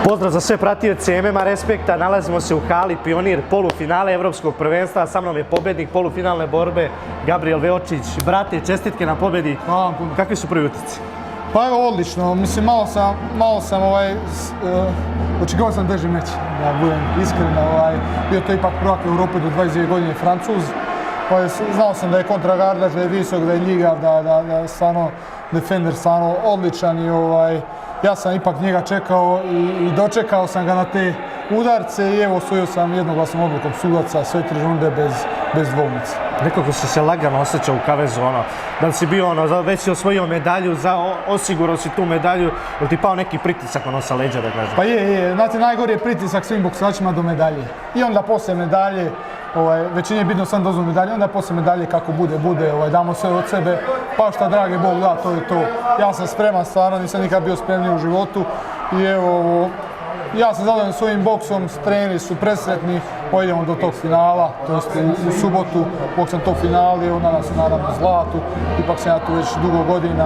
Pozdrav za sve pratioce MMA Respekta, nalazimo se u hali Pionir polufinale Evropskog prvenstva, sa mnom je pobednik polufinalne borbe Gabriel Veočić. Brate, čestitke na pobedi. Hvala vam puno. Kakvi su prvi utisci? Pa evo, odlično. Mislim, malo sam očekivao sam teži meč, da budem iskren. Bio to ipak prvak Europe do 22 godine, Francuz. Znao sam da je kontragardaš, da je visok, da je ljigav, da je stvarno defender stvarno odličan i ja sam ipak njega čekao i dočekao sam ga na te udarce i evo osvojio sam jednoglasnom odlukom sudaca sve 3 runde bez dvoumice. Nekako si se lagano osjećao u kavezu, da li si bio već si osvojio medalju, osigurao si tu medalju, ili ti pao neki pritisak sa leđa, da kažem? Pa je, znate, najgori je pritisak svim boksačima do medalje. I onda poslije medalje, većini je bitno sam dozu medalje, onda poslije medalje kako bude, damo sve od sebe, pa šta dragi Bog da, to je to. Ja sam spreman, stvarno nisam nikad bio spremniji u životu i evo, ja sam zadovoljan svojim boksom, treneri su presretni, idemo do tog finala, to jest u subotu, bok sam tog finali, nadam se naravno zlatu, ipak sam ja tu već dugo godina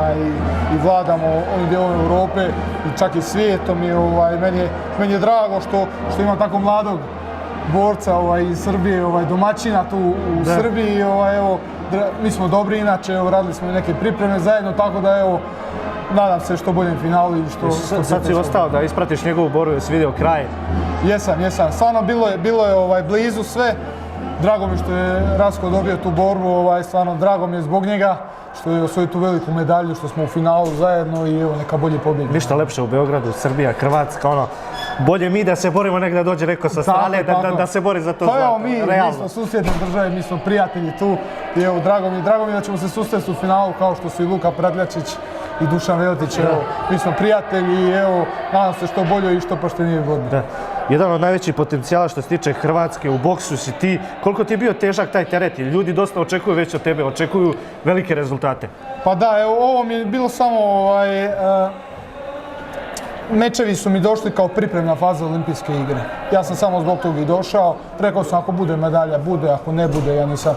i vladamo ovim dijelom Europe i čak i svijetom i meni je drago što imam tako mladog borca iz Srbije, domaćina tu u Srbiji, evo, mi smo dobri inače, radili smo i neke pripreme zajedno, tako da evo, nadam se što boljem finalu i što... Sad si ostao da ispratiš njegovu borbu, jesi vidio kraj? Jesam. Stvarno bilo je blizu sve. Drago mi što je Rasko dobio tu borbu, stvarno drago mi je zbog njega što je osvojio tu veliku medalju, što smo u finalu zajedno i evo, neka bolje pobjedi. Ništa lepše u Beogradu, Srbija, Hrvatska, bolje mi da se borimo nek da dođe neko sa strane, da se bori za to zlato. Pa evo, mi smo susjedne države, mi smo prijatelji tu i evo, drago mi da ćemo se susresti u finalu kao što su i Luka Pradljačić i Dušan Vejotić, evo, mi smo prijatelji i evo, nadam se što bolje i što poštenije borbe. Jedan od najvećih potencijala što se tiče Hrvatske, u boksu si ti. Koliko ti je bio težak taj teret? Ljudi dosta očekuju već od tebe, očekuju velike rezultate. Pa da, evo, ovo mi je bilo samo... Mečevi su mi došli kao pripremna faza olimpijske igre. Ja sam samo zbog toga i došao. Rekao sam ako bude medalja, bude, ako ne bude, ja nisam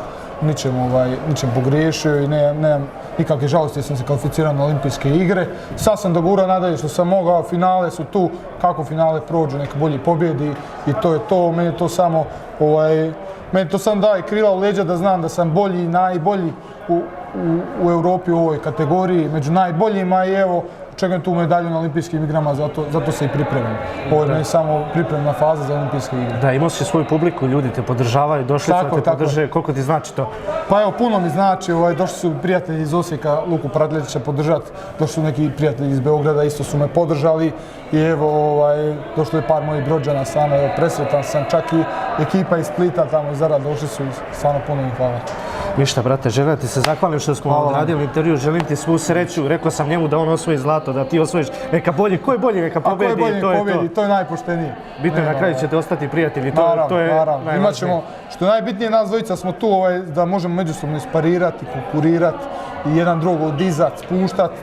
ničem pogriješio i nemam nikakve žalosti jer sam se kvalificirao na olimpijske igre. Sad sam dogurao nadalje što sam mogao, finale su tu, kako finale prođu, neka bolji pobjedi i to je to. Meni to sam daje krila u leđa da znam da sam bolji i najbolji u Europi u ovoj kategoriji, među najboljima i evo, čekam tu medalju na olimpijskim igrama, zato se i pripremam. Ovo je meni samo pripremna faza za olimpijske igre. Da, imao si svoju publiku, ljudi te podržavaju, došli su da te podrže, koliko ti znači to? Pa evo, puno mi znači, došli su prijatelji iz Osijeka, Luku Pradljačića podržati, došli su neki prijatelji iz Beograda, isto su me podržali i evo, došlo je par mojih Brođana, stvarno, evo, presretan sam, čak i ekipa iz Splita tamo iz Zara došli su, stvarno puno im hvala. Ništa, brate, želim ti se zahvalim što smo odradili intervju, želim ti svu sreću, rekao sam njemu da on osvoji zlato, da ti osvojiš neka bolji, ko je bolji neka pobedi, to je najpoštenije. Bitno je na kraju ćete ostati prijatelji, to je najvažnije. Imat ćemo, što je najbitnije, nas dvojica smo tu da možemo međusobno isparirati, konkurirati i jedan drugog dizat, spuštati,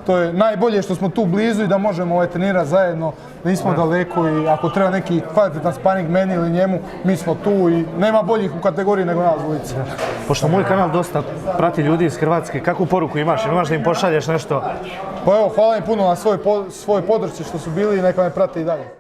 to je najbolje što smo tu blizu i da možemo trenirati zajedno, da nismo daleko i ako treba neki kvalitetan sparing meni ili njemu, mi smo tu i nema boljih u kategoriji nego nas dvojica. Pošto moj kanal dosta prati ljudi iz Hrvatske, kakvu poruku imaš? Imaš da im pošalješ nešto? Pa evo, hvala im puno na svojoj podršci što su bili i neka me prate i dalje.